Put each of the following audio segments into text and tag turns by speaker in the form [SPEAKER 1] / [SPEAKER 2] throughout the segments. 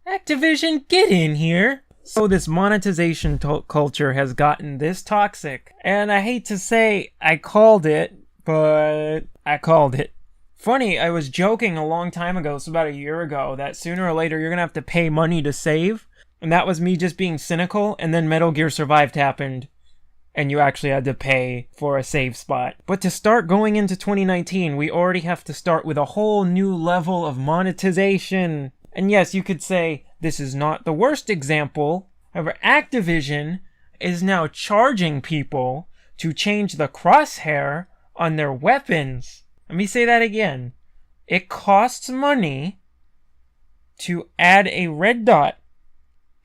[SPEAKER 1] Activision, get in here! So this monetization culture has gotten this toxic, and I hate to say I called it, but I called it. Funny, I was joking a long time ago, it's about a year ago, that sooner or later you're gonna have to pay money to save, and that was me just being cynical, and then Metal Gear Survived happened, and you actually had to pay for a save spot. But to start going into 2019, we already have to start with a whole new level of monetization. And yes, you could say this is not the worst example. However, Activision is now charging people to change the crosshair on their weapons. Let me say that again. It costs money to add a red dot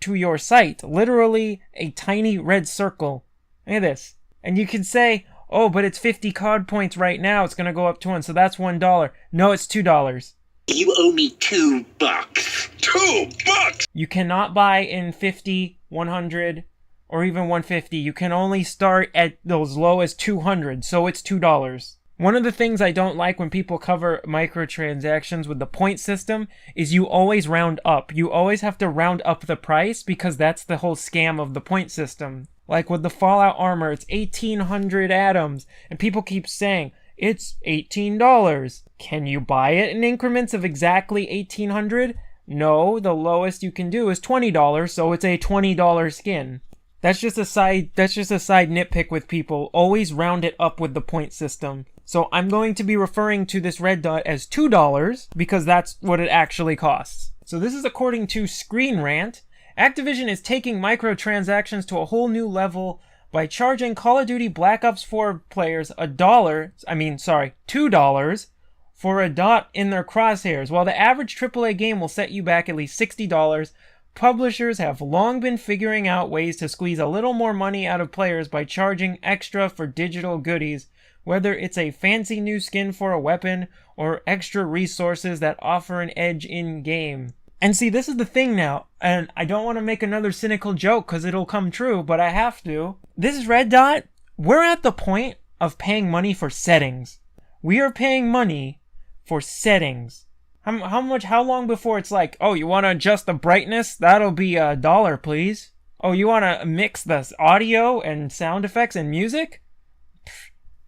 [SPEAKER 1] to your sight. Literally a tiny red circle. Look at this. And you can say, oh, but it's 50 COD points right now. It's going to go up to 1, so that's $1. No, it's $2.
[SPEAKER 2] You owe me $2. $2!
[SPEAKER 1] You cannot buy in 50, 100, or even 150. You can only start at those low as 200, so it's $2. One of the things I don't like when people cover microtransactions with the point system is you always round up. You always have to round up the price because that's the whole scam of the point system. Like with the Fallout armor, it's 1,800 atoms, and people keep saying, it's $18. Can you buy it in increments of exactly 1,800? No, the lowest you can do is $20, so it's a $20 skin. That's just a side nitpick with people. Always round it up with the point system. So I'm going to be referring to this red dot as $2 because that's what it actually costs. So this is according to Screen Rant. Activision is taking microtransactions to a whole new level by charging Call of Duty Black Ops 4 players $2 for a dot in their crosshairs. While the average AAA game will set you back at least $60, publishers have long been figuring out ways to squeeze a little more money out of players by charging extra for digital goodies, whether it's a fancy new skin for a weapon or extra resources that offer an edge in-game. And see, this is the thing now, and I don't want to make another cynical joke because it'll come true, but I have to. This red dot, we're at the point of paying money for settings. We are paying money for settings. How long before it's like, oh, you want to adjust the brightness? That'll be $1, please. Oh, you want to mix the audio and sound effects and music?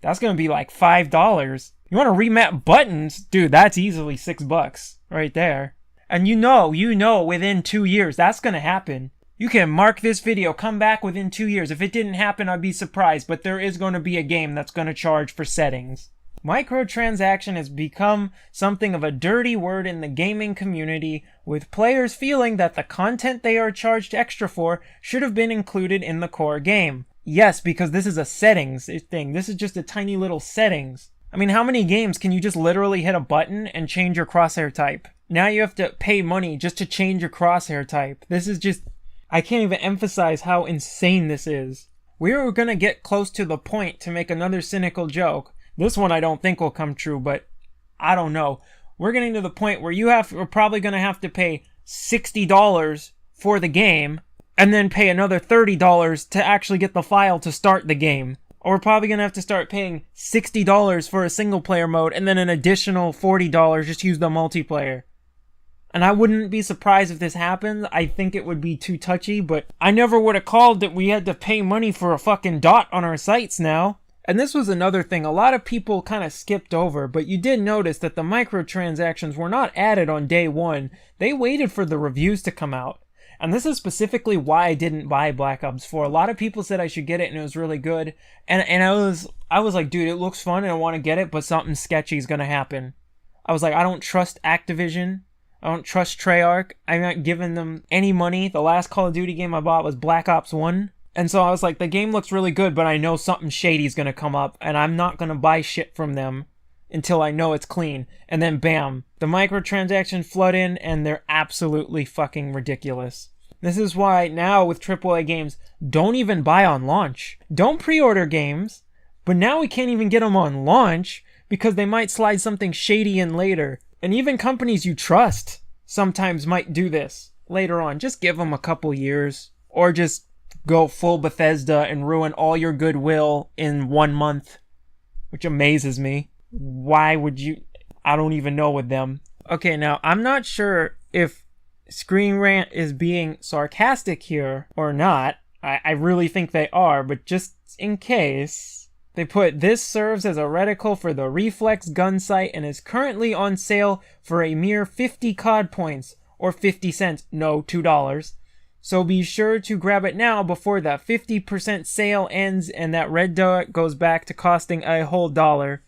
[SPEAKER 1] That's going to be like $5. You want to remap buttons? Dude, that's easily $6 right there. And you know, within 2 years, that's going to happen. You can mark this video, come back within 2 years. If it didn't happen, I'd be surprised, but there is going to be a game that's going to charge for settings. Microtransaction has become something of a dirty word in the gaming community, with players feeling that the content they are charged extra for should have been included in the core game. Yes, because this is a settings thing. This is just a tiny little settings. I mean, how many games can you just literally hit a button and change your crosshair type? Now you have to pay money just to change your crosshair type. This is just... I can't even emphasize how insane this is. We are going to get close to the point to make another cynical joke. This one I don't think will come true, but I don't know. We're getting to the point where we're probably going to have to pay $60 for the game and then pay another $30 to actually get the file to start the game. Or we're probably going to have to start paying $60 for a single player mode and then an additional $40 just to use the multiplayer. And I wouldn't be surprised if this happens. I think it would be too touchy, but I never would have called that we had to pay money for a fucking dot on our sites now. And this was another thing a lot of people kind of skipped over, but you did notice that the microtransactions were not added on day one. They waited for the reviews to come out. And this is specifically why I didn't buy Black Ops 4. A lot of people said I should get it and it was really good. And I was like, dude, it looks fun and I want to get it, but something sketchy is going to happen. I was like, I don't trust Activision. I don't trust Treyarch. I'm not giving them any money. The last Call of Duty game I bought was Black Ops 1. And so I was like, the game looks really good, but I know something shady is going to come up, and I'm not going to buy shit from them until I know it's clean. And then bam, the microtransactions flood in, and they're absolutely fucking ridiculous. This is why now with AAA games, don't even buy on launch. Don't pre-order games, but now we can't even get them on launch because they might slide something shady in later. And even companies you trust sometimes might do this later on. Just give them a couple years, or just go full Bethesda and ruin all your goodwill in 1 month, which amazes me. Why would you? I don't even know with them. Okay, now I'm not sure if Screen Rant is being sarcastic here, or not. I really think they are, but just in case, they put, this serves as a reticle for the Reflex gun sight and is currently on sale for a mere 50 COD points, or 50 cents, no, $2. So be sure to grab it now before that 50% sale ends and that red dot goes back to costing a whole $1.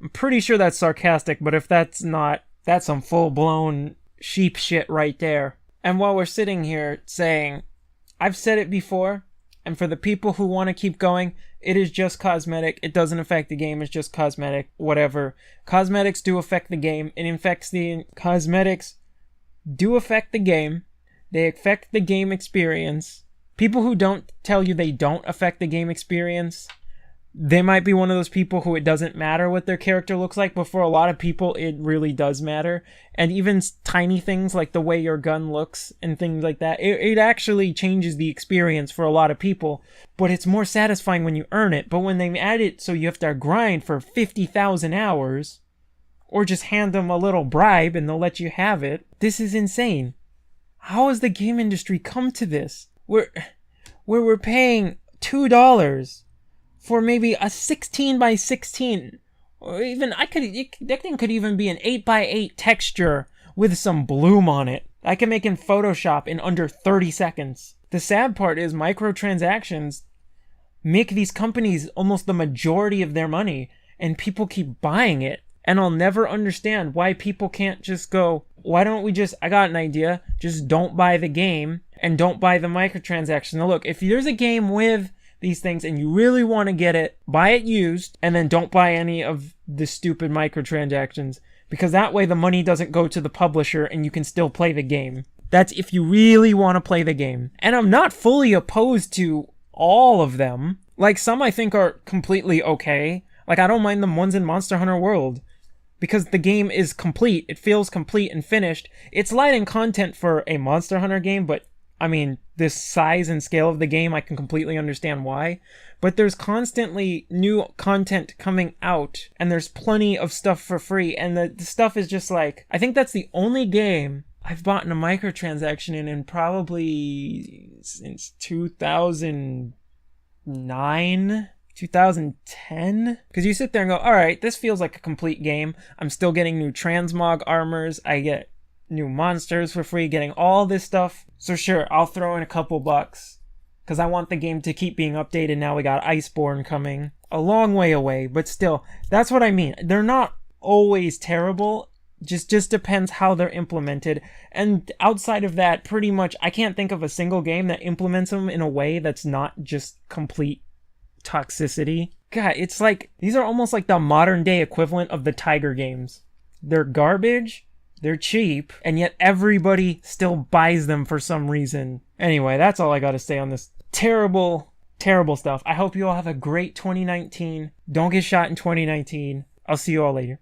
[SPEAKER 1] I'm pretty sure that's sarcastic, but if that's not, that's some full-blown sheep shit right there. And while we're sitting here saying, I've said it before, and for the people who want to keep going, it is just cosmetic. It doesn't affect the game. It's just cosmetic. Whatever. Cosmetics do affect the game. Cosmetics do affect the game. They affect the game experience. People who don't tell you they don't affect the game experience, they might be one of those people who it doesn't matter what their character looks like, but for a lot of people it really does matter. And even tiny things like the way your gun looks and things like that, it actually changes the experience for a lot of people. But it's more satisfying when you earn it. But when they add it so you have to grind for 50,000 hours, or just hand them a little bribe and they'll let you have it, this is insane. How has the game industry come to this? Where we're paying $2 for maybe a 16 by 16, or even, that thing could even be an 8 by 8 texture with some bloom on it. I can make in Photoshop in under 30 seconds. The sad part is microtransactions make these companies almost the majority of their money, and people keep buying it. And I'll never understand why people can't just go, why don't we just, I got an idea, just don't buy the game and don't buy the microtransaction. Now look, if there's a game with these things and you really want to get it, buy it used, and then don't buy any of the stupid microtransactions, because that way the money doesn't go to the publisher and you can still play the game. That's if you really want to play the game. And I'm not fully opposed to all of them. Like, some I think are completely okay. Like, I don't mind the ones in Monster Hunter World, because the game is complete. It feels complete and finished. It's light in content for a Monster Hunter game, but I mean, this size and scale of the game, I can completely understand why. But there's constantly new content coming out, and there's plenty of stuff for free, and the stuff is just like, I think that's the only game I've bought in a microtransaction in probably since 2009, 2010? Because you sit there and go, alright, this feels like a complete game. I'm still getting new transmog armors, I get new monsters for free, getting all this stuff. So sure, I'll throw in a couple bucks, because I want the game to keep being updated. Now we got Iceborne coming. A long way away, but still, that's what I mean. They're not always terrible, just depends how they're implemented. And outside of that, pretty much, I can't think of a single game that implements them in a way that's not just complete toxicity. God, it's like, these are almost like the modern day equivalent of the Tiger games. They're garbage, they're cheap, and yet everybody still buys them for some reason. Anyway, that's all I gotta say on this terrible, terrible stuff. I hope you all have a great 2019. Don't get shot in 2019. I'll see you all later.